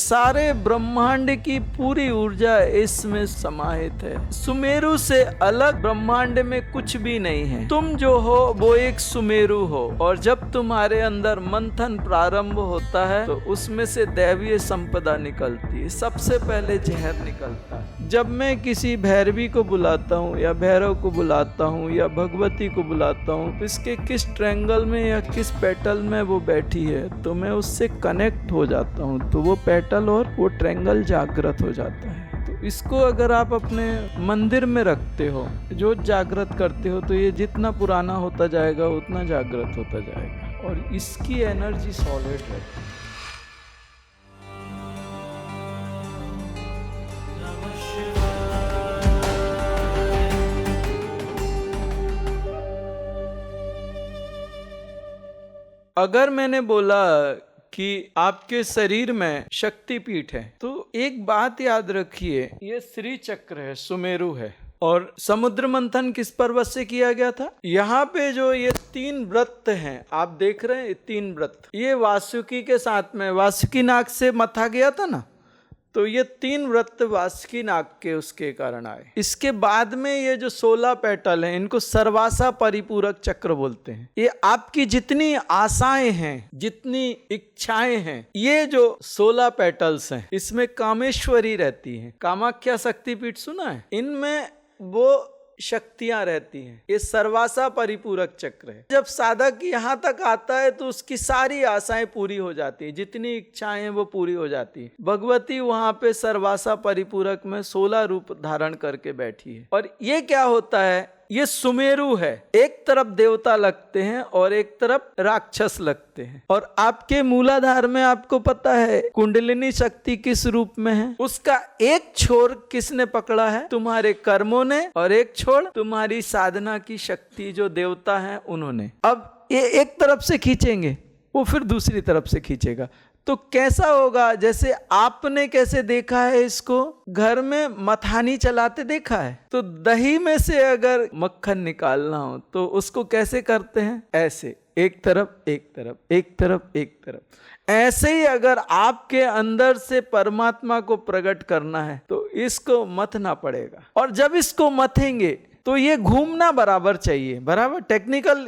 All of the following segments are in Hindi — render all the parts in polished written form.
सारे ब्रह्मांड की पूरी ऊर्जा इसमें समाहित है। सुमेरु से अलग ब्रह्मांड में कुछ भी नहीं है। तुम जो हो वो एक सुमेरु हो, और जब तुम्हारे अंदर मंथन प्रारंभ होता है तो उसमें से दैवीय संपदा निकलती है। सबसे पहले जहर निकलता है। जब मैं किसी भैरवी को बुलाता हूँ या भैरव को बुलाता हूँ या भगवती को बुलाता हूँ, इसके किस ट्रायंगल में या किस पेटल में वो बैठी है तो मैं उससे कनेक्ट हो जाता हूँ, तो वो पेटल और वो ट्रायंगल जागृत हो जाता है। तो इसको अगर आप अपने मंदिर में रखते हो, जो जागृत करते हो, तो ये जितना पुराना होता जाएगा उतना जागृत होता जाएगा और इसकी एनर्जी सॉलिड रहती है। अगर मैंने बोला कि आपके शरीर में शक्तिपीठ है, तो एक बात याद रखिए, ये श्री चक्र है, सुमेरु है। और समुद्र मंथन किस पर्वत से किया गया था? यहाँ पे जो ये 3 वृत्त हैं, आप देख रहे हैं 3 वृत्त, ये वासुकी के साथ में वासुकी नाग से मथा गया था ना, तो ये 3 वृत्त वासुकी नाग के उसके कारण आए। इसके बाद में ये जो 16 पेटल हैं, इनको सर्वासा परिपूरक चक्र बोलते हैं। ये आपकी जितनी आशाएं हैं, जितनी इच्छाएं हैं, ये जो 16 पेटल्स हैं, इसमें कामेश्वरी रहती है। कामाख्या शक्तिपीठ सुना है? इनमें वो शक्तियां रहती हैं। ये सर्वासा परिपूरक चक्र है। जब साधक यहाँ तक आता है तो उसकी सारी आशाएं पूरी हो जाती हैं, जितनी इच्छाएं हैं वो पूरी हो जाती हैं। भगवती वहां पे सर्वासा परिपूरक में 16 रूप धारण करके बैठी है। और ये क्या होता है? ये सुमेरु है। एक तरफ देवता लगते हैं और एक तरफ राक्षस लगते हैं। और आपके मूलाधार में आपको पता है कुंडलिनी शक्ति किस रूप में है? उसका एक छोर किसने पकड़ा है? तुम्हारे कर्मों ने, और एक छोर तुम्हारी साधना की शक्ति जो देवता है उन्होंने। अब ये एक तरफ से खींचेंगे, वो फिर दूसरी तरफ से खींचेगा। तो कैसा होगा? जैसे आपने कैसे देखा है इसको, घर में मथानी चलाते देखा है, तो दही में से अगर मक्खन निकालना हो तो उसको कैसे करते हैं? ऐसे, एक तरफ एक तरफ, एक तरफ एक तरफ। ऐसे ही अगर आपके अंदर से परमात्मा को प्रकट करना है तो इसको मथना पड़ेगा। और जब इसको मथेंगे तो ये घूमना बराबर चाहिए, बराबर टेक्निकल।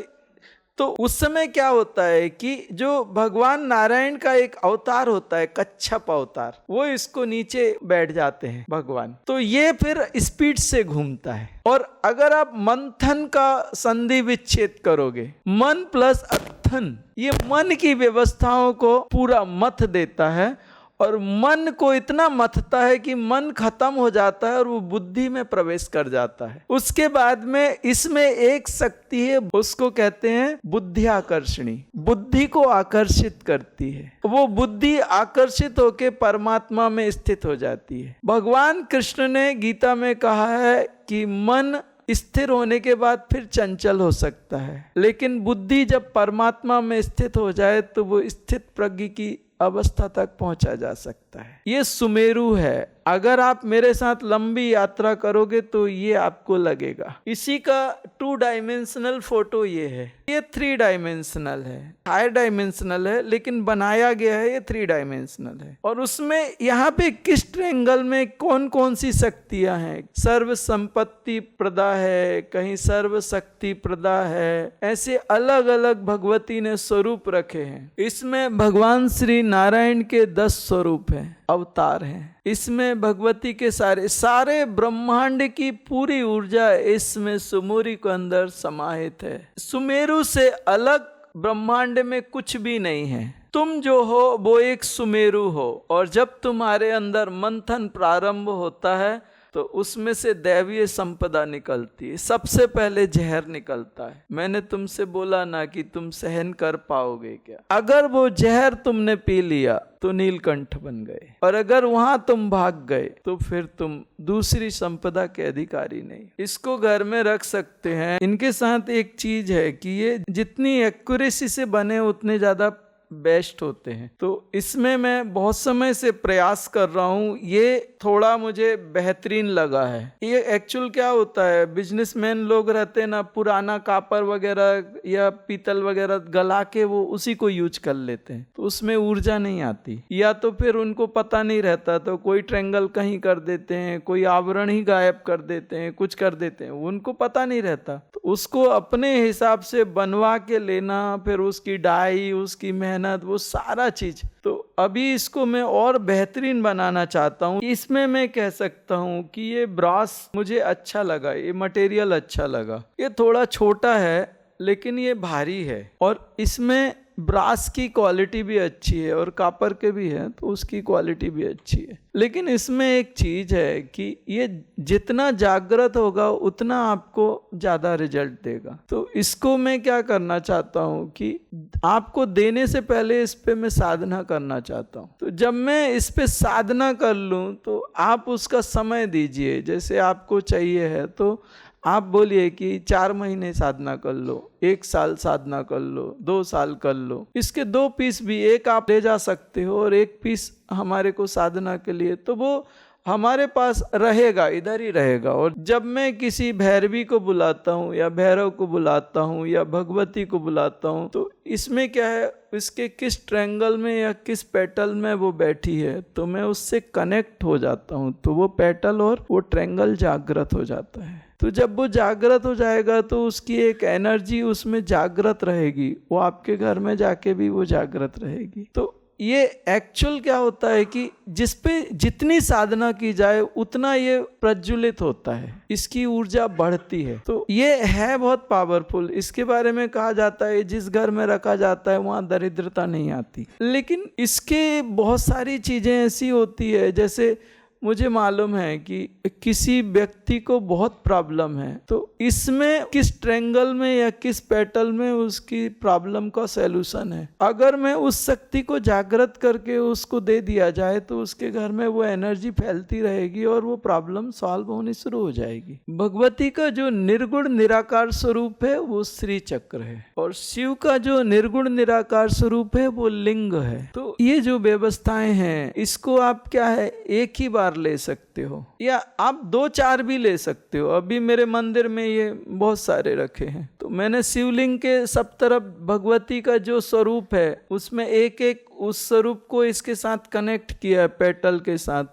तो उस समय क्या होता है कि जो भगवान नारायण का एक अवतार होता है, कच्छप अवतार, वो इसको नीचे बैठ जाते हैं भगवान, तो ये फिर स्पीड से घूमता है। और अगर आप मंथन का संधि विच्छेद करोगे, मन प्लस अथन, ये मन की व्यवस्थाओं को पूरा मथ देता है और मन को इतना मथता है कि मन खत्म हो जाता है और वो बुद्धि में प्रवेश कर जाता है। उसके बाद में इसमें एक शक्ति है, उसको कहते हैं बुद्धि आकर्षणी, बुद्धि को आकर्षित करती है। वो बुद्धि आकर्षित होकर परमात्मा में स्थित हो जाती है। भगवान कृष्ण ने गीता में कहा है कि मन स्थिर होने के बाद फिर चंचल हो सकता है, लेकिन बुद्धि जब परमात्मा में स्थित हो जाए तो वो स्थित प्रज्ञ की अवस्था तक पहुंचा जा सकता है। ये सुमेरु है। अगर आप मेरे साथ लंबी यात्रा करोगे तो ये आपको लगेगा। इसी का 2 डायमेंशनल फोटो ये है। ये 3 डायमेंशनल है, हायर डायमेंशनल है, लेकिन बनाया गया है ये 3 डायमेंशनल है। और उसमें यहाँ पे किस ट्रायंगल में कौन कौन सी शक्तियां हैं? सर्व संपत्ति प्रदा है, कहीं सर्व शक्ति प्रदा है, ऐसे अलग अलग भगवती ने स्वरूप रखे हैं। इसमें भगवान श्री नारायण के 10 स्वरूप हैं, अवतार हैं। इसमें भगवती के सारे ब्रह्मांड की पूरी ऊर्जा इसमें सुमेरु के अंदर समाहित है। सुमेरु से अलग ब्रह्मांड में कुछ भी नहीं है। तुम जो हो वो एक सुमेरु हो, और जब तुम्हारे अंदर मंथन प्रारंभ होता है तो उसमें से दैवीय संपदा निकलती है। सबसे पहले जहर निकलता है। मैंने तुमसे बोला ना कि तुम सहन कर पाओगे क्या? अगर वो जहर तुमने पी लिया तो नीलकंठ बन गए, और अगर वहां तुम भाग गए तो फिर तुम दूसरी संपदा के अधिकारी नहीं। इसको घर में रख सकते हैं। इनके साथ एक चीज है कि ये जितनी एक्यूरेसी से बने उतने ज्यादा बेस्ट होते हैं। तो इसमें मैं बहुत समय से प्रयास कर रहा हूँ, ये थोड़ा मुझे बेहतरीन लगा है। ये एक्चुअल क्या होता है, बिजनेसमैन लोग रहते हैं ना, पुराना कापर वगैरह या पीतल वगैरह गला के वो उसी को यूज कर लेते हैं, तो उसमें ऊर्जा नहीं आती, या तो फिर उनको पता नहीं रहता तो कोई ट्रेंगल कहीं कर देते हैं, कोई आवरण ही गायब कर देते हैं, कुछ कर देते हैं, उनको पता नहीं रहता। तो उसको अपने हिसाब से बनवा के लेना, फिर उसकी डाई, उसकी मेहनत, वो सारा चीज। तो अभी इसको मैं और बेहतरीन बनाना चाहता हूँ। इसमें मैं कह सकता हूँ कि ये ब्रास मुझे अच्छा लगा, ये मटेरियल अच्छा लगा। ये थोड़ा छोटा है लेकिन ये भारी है, और इसमें ब्रास की क्वालिटी भी अच्छी है और कॉपर के भी है तो उसकी क्वालिटी भी अच्छी है। लेकिन इसमें एक चीज है कि ये जितना जागृत होगा उतना आपको ज्यादा रिजल्ट देगा। तो इसको मैं क्या करना चाहता हूँ कि आपको देने से पहले इस पे मैं साधना करना चाहता हूँ। तो जब मैं इस पे साधना कर लूँ तो आप उसका समय दीजिए, जैसे आपको चाहिए है तो आप बोलिए कि 4 महीने साधना कर लो, 1 साल साधना कर लो, 2 साल कर लो। इसके 2 पीस भी, एक आप ले जा सकते हो और 1 पीस हमारे को साधना के लिए, तो वो हमारे पास रहेगा, इधर ही रहेगा। और जब मैं किसी भैरवी को बुलाता हूँ या भैरव को बुलाता हूँ या भगवती को बुलाता हूँ, तो इसमें क्या है, इसके किस ट्रायंगल में या किस पेटल में वो बैठी है, तो मैं उससे कनेक्ट हो जाता हूँ, तो वो पेटल और वो ट्रायंगल जागृत हो जाता है। तो जब वो जागृत हो जाएगा तो उसकी एक एनर्जी उसमें जागृत रहेगी, वो आपके घर में जाके भी वो जागृत रहेगी। तो ये एक्चुअल क्या होता है कि जिस पे जितनी साधना की जाए उतना ये प्रज्वलित होता है, इसकी ऊर्जा बढ़ती है। तो ये है बहुत पावरफुल। इसके बारे में कहा जाता है जिस घर में रखा जाता है वहाँ दरिद्रता नहीं आती। लेकिन इसके बहुत सारी चीजें ऐसी होती है, जैसे मुझे मालूम है कि किसी व्यक्ति को बहुत प्रॉब्लम है, तो इसमें किस ट्रायंगल में या किस पेटल में उसकी प्रॉब्लम का सैल्यूशन है। अगर मैं उस शक्ति को जागृत करके उसको दे दिया जाए तो उसके घर में वो एनर्जी फैलती रहेगी और वो प्रॉब्लम सॉल्व होनी शुरू हो जाएगी। भगवती का जो निर्गुण निराकार स्वरूप है वो श्री चक्र है, और शिव का जो निर्गुण निराकार स्वरूप है वो लिंग है। तो ये जो व्यवस्थाएं हैं, इसको आप क्या है, एक ही बार ले सकते हो या आप 2-4 भी ले सकते हो। अभी मेरे मंदिर में ये बहुत सारे रखे हैं, तो मैंने शिवलिंग के सब तरफ भगवती का जो स्वरूप है उसमें एक एक उस स्वरूप को इसके साथ कनेक्ट किया है, पेटल के साथ,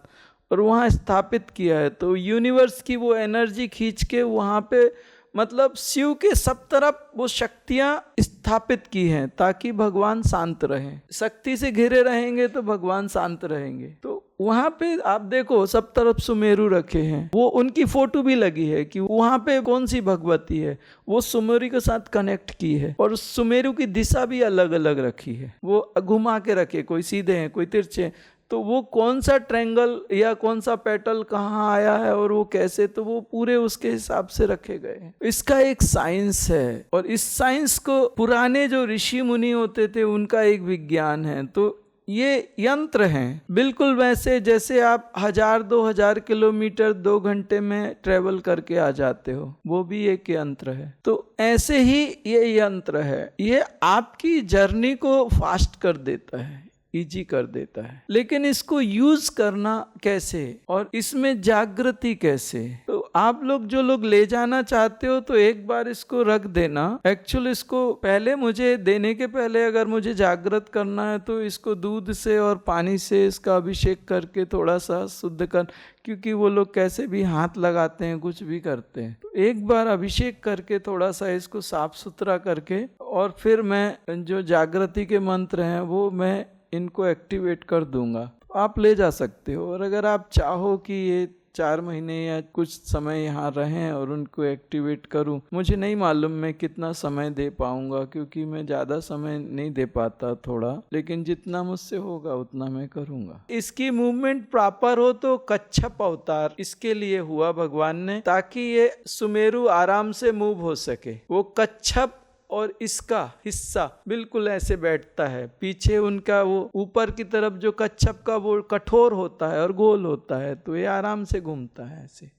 और वहाँ स्थापित किया है। तो यूनिवर्स की वो एनर्जी खींच के वहाँ पे, मतलब शिव के सब तरफ वो शक्तियां स्थापित की हैं ताकि भगवान शांत रहें। शक्ति से घिरे रहेंगे तो भगवान शांत रहेंगे। तो वहां पे आप देखो सब तरफ सुमेरु रखे हैं, वो उनकी फोटो भी लगी है कि वहां पे कौन सी भगवती है, वो सुमेरु के साथ कनेक्ट की है, और सुमेरु की दिशा भी अलग अलग रखी है, वो घुमा के रखे, कोई सीधे हैं कोई तिरछे हैं। तो वो कौन सा ट्रायंगल या कौन सा पेटल कहाँ आया है और वो कैसे, तो वो पूरे उसके हिसाब से रखे गए हैं। इसका एक साइंस है, और इस साइंस को पुराने जो ऋषि मुनि होते थे उनका एक विज्ञान है। तो ये यंत्र हैं बिल्कुल वैसे जैसे आप 1000-2000 किलोमीटर 2 घंटे में ट्रेवल करके आ जाते हो, वो भी एक यंत्र है। तो ऐसे ही ये यंत्र है, ये आपकी जर्नी को फास्ट कर देता है, इजी कर देता है। लेकिन इसको यूज करना कैसे और इसमें जागृति कैसे, तो आप लोग जो लोग ले जाना चाहते हो तो एक बार इसको रख देना। एक्चुअली इसको पहले मुझे देने के पहले अगर मुझे जागृत करना है तो इसको दूध से और पानी से इसका अभिषेक करके थोड़ा सा शुद्ध कर, क्योंकि वो लोग कैसे भी हाथ लगाते हैं, कुछ भी करते हैं। तो एक बार अभिषेक करके थोड़ा सा इसको साफ सुथरा करके, और फिर मैं जो जागृति के मंत्र हैं वो मैं इनको एक्टिवेट कर दूंगा। तो आप ले जा सकते हो। और अगर आप चाहो कि ये 4 महीने या कुछ समय यहाँ रहें और उनको एक्टिवेट करूं, मुझे नहीं मालूम मैं कितना समय दे पाऊंगा, क्योंकि मैं ज़्यादा समय नहीं दे पाता थोड़ा, लेकिन जितना मुझसे होगा उतना मैं करूंगा। इसकी मूवमेंट प्रॉपर हो तो कच्छप अवतार इसके लिए हुआ भगवान ने, ताकि ये सुमेरु आराम से मूव हो सके। वो कच्छप और इसका हिस्सा बिल्कुल ऐसे बैठता है, पीछे उनका वो ऊपर की तरफ जो कच्छप का वो कठोर होता है और गोल होता है, तो ये आराम से घूमता है ऐसे।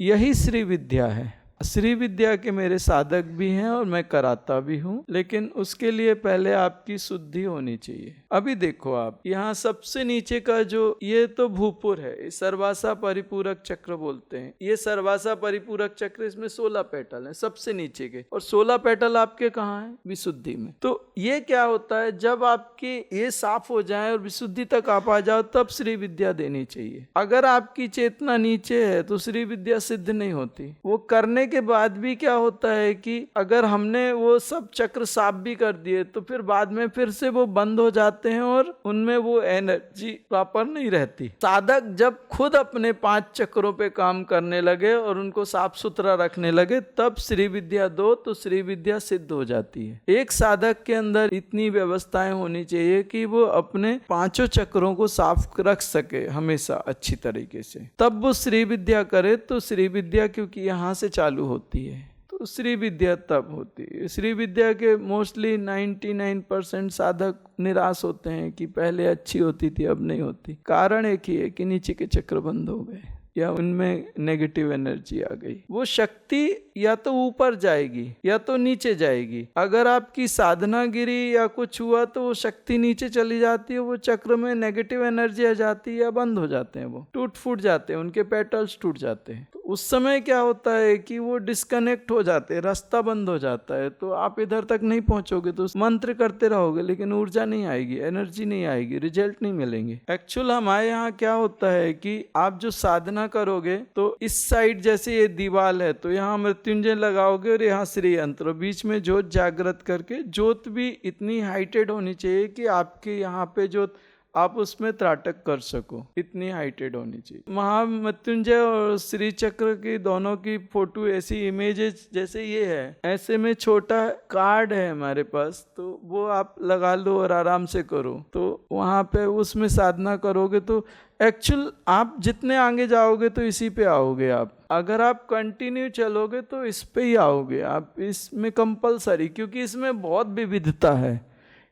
यही श्री विद्या है। श्री विद्या के मेरे साधक भी हैं और मैं कराता भी हूँ, लेकिन उसके लिए पहले आपकी शुद्धि होनी चाहिए। अभी देखो आप यहाँ सबसे नीचे का जो ये तो भूपुर है, सर्वासा परिपूरक चक्र बोलते हैं। ये सर्वासा परिपूरक चक्र, इसमें 16 पेटल हैं सबसे नीचे के, और 16 पेटल आपके कहाँ हैं? विशुद्धि में। तो ये क्या होता है, जब आपके ये साफ हो जाए और विशुद्धि तक आप आ जाओ तब श्री विद्या देनी चाहिए। अगर आपकी चेतना नीचे है तो श्री विद्या सिद्ध नहीं होती। वो करने के बाद भी क्या होता है कि अगर हमने वो सब चक्र साफ भी कर दिए तो फिर बाद में फिर से वो बंद हो जाते हैं और उनमें वो एनर्जी प्रॉपर नहीं रहती। साधक जब खुद अपने 5 चक्रों पे काम करने लगे और उनको साफ सुथरा रखने लगे तब श्री विद्या दो तो श्री विद्या सिद्ध हो जाती है। एक साधक के अंदर इतनी व्यवस्थाएं होनी चाहिए कि वो अपने 5 चक्रों को साफ रख सके हमेशा अच्छी तरीके से, तब वो श्री विद्या करे। तो श्री विद्या क्योंकि यहाँ से चालू होती है तो श्री विद्या तब होती है। श्री विद्या के मोस्टली 99% साधक निराश होते हैं कि पहले अच्छी होती थी अब नहीं होती। कारण एक ही है कि नीचे के चक्र बंद हो गए या उनमें नेगेटिव एनर्जी आ गई। वो शक्ति या तो ऊपर जाएगी या तो नीचे जाएगी। अगर आपकी साधना गिरी या कुछ हुआ तो वो शक्ति नीचे चली जाती है, वो चक्र में नेगेटिव एनर्जी आ जाती है या बंद हो जाते हैं, वो टूट फूट जाते हैं, उनके पेटल्स टूट जाते हैं। तो उस समय क्या होता है कि वो डिस्कनेक्ट हो जाते हैं, रास्ता बंद हो जाता है। तो आप इधर तक नहीं पहुंचोगे तो मंत्र करते रहोगे लेकिन ऊर्जा नहीं आएगी, एनर्जी नहीं आएगी, रिजल्ट नहीं मिलेंगे। एक्चुअल हमारे यहाँ क्या होता है कि आप जो साधना करोगे तो इस साइड जैसे ये दीवार है तो यहाँ मृत्युंजय लगाओगे और यहाँ श्री यंत्र, बीच में ज्योत जागृत करके, ज्योत भी इतनी हाइटेड होनी चाहिए कि आपके यहाँ पे ज्योत आप उसमें त्राटक कर सको, इतनी हाइटेड होनी चाहिए। महामृत्युंजय और श्री चक्र की दोनों की फोटो ऐसी इमेजेस जैसे ये है, ऐसे में छोटा कार्ड है हमारे पास, तो वो आप लगा लो और आराम से करो। तो वहाँ पे उसमें साधना करोगे तो एक्चुअल आप जितने आगे जाओगे तो इसी पे आओगे। आप अगर आप कंटिन्यू चलोगे तो इस पे ही आओगे आप, इसमें कंपलसरी, क्योंकि इसमें बहुत विविधता है।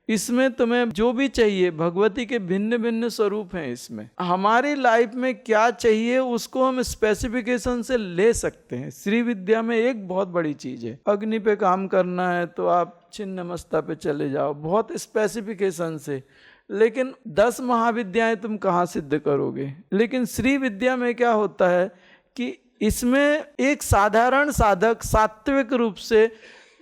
इसमें तुम्हें जो भी चाहिए, भगवती के भिन्न भिन्न स्वरूप हैं। इसमें हमारी लाइफ में क्या चाहिए उसको हम स्पेसिफिकेशन से ले सकते हैं। श्री विद्या में एक बहुत बड़ी चीज है, अग्नि पे काम करना है तो आप छिन्नमस्ता पे चले जाओ, बहुत स्पेसिफिकेशन से। लेकिन 10 महाविद्याएं तुम कहाँ सिद्ध करोगे? लेकिन श्री विद्या में क्या होता है कि इसमें एक साधारण साधक सात्विक रूप से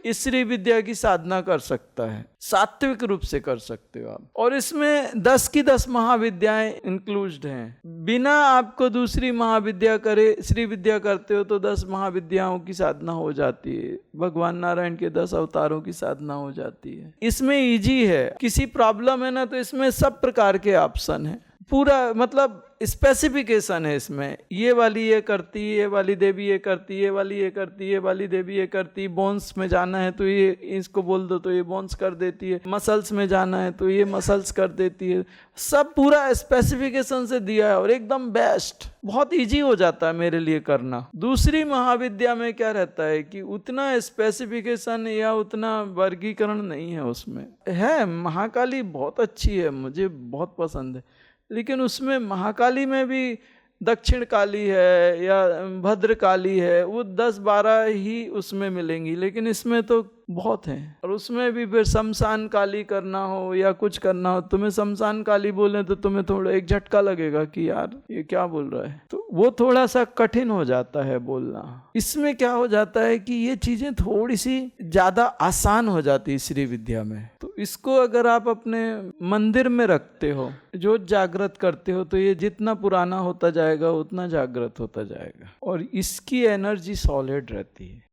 इस श्री विद्या की साधना कर सकता है, सात्विक रूप से कर सकते हो आप। और इसमें 10 की 10 महाविद्याएं इंक्लूड्ड हैं। बिना आपको दूसरी महाविद्या करे श्री विद्या करते हो तो 10 महाविद्याओं की साधना हो जाती है, भगवान नारायण के 10 अवतारों की साधना हो जाती है। इसमें इजी है, किसी प्रॉब्लम है ना तो इसमें सब प्रकार के ऑप्शन है, पूरा मतलब स्पेसिफिकेशन है इसमें। ये वाली ये करती, ये वाली देवी ये करती, ये वाली ये करती, ये वाली देवी ये करती। बोन्स में जाना है तो ये इसको बोल दो तो ये बोन्स कर देती है, मसल्स में जाना है तो ये मसल्स कर देती है। सब पूरा स्पेसिफिकेशन से दिया है और एकदम बेस्ट, बहुत इजी हो जाता है मेरे लिए करना। दूसरी महाविद्या में क्या रहता है कि उतना स्पेसिफिकेशन या उतना वर्गीकरण नहीं है। उसमें है महाकाली बहुत अच्छी है, मुझे बहुत पसंद है, लेकिन उसमें महाकाली में भी दक्षिण काली है या भद्र काली है, वो 10-12 ही उसमें मिलेंगी, लेकिन इसमें तो बहुत हैं। और उसमें भी फिर शमशान काली करना हो या कुछ करना हो, तुम्हें शमशान काली बोले तो तुम्हें थोड़ा एक झटका लगेगा कि यार ये क्या बोल रहा है, तो वो थोड़ा सा कठिन हो जाता है बोलना। इसमें क्या हो जाता है कि ये चीजें थोड़ी सी ज्यादा आसान हो जाती है श्री विद्या में। तो इसको अगर आप अपने मंदिर में रखते हो, जो जागृत करते हो, तो ये जितना पुराना होता जाएगा उतना जागृत होता जाएगा और इसकी एनर्जी सॉलिड रहती है।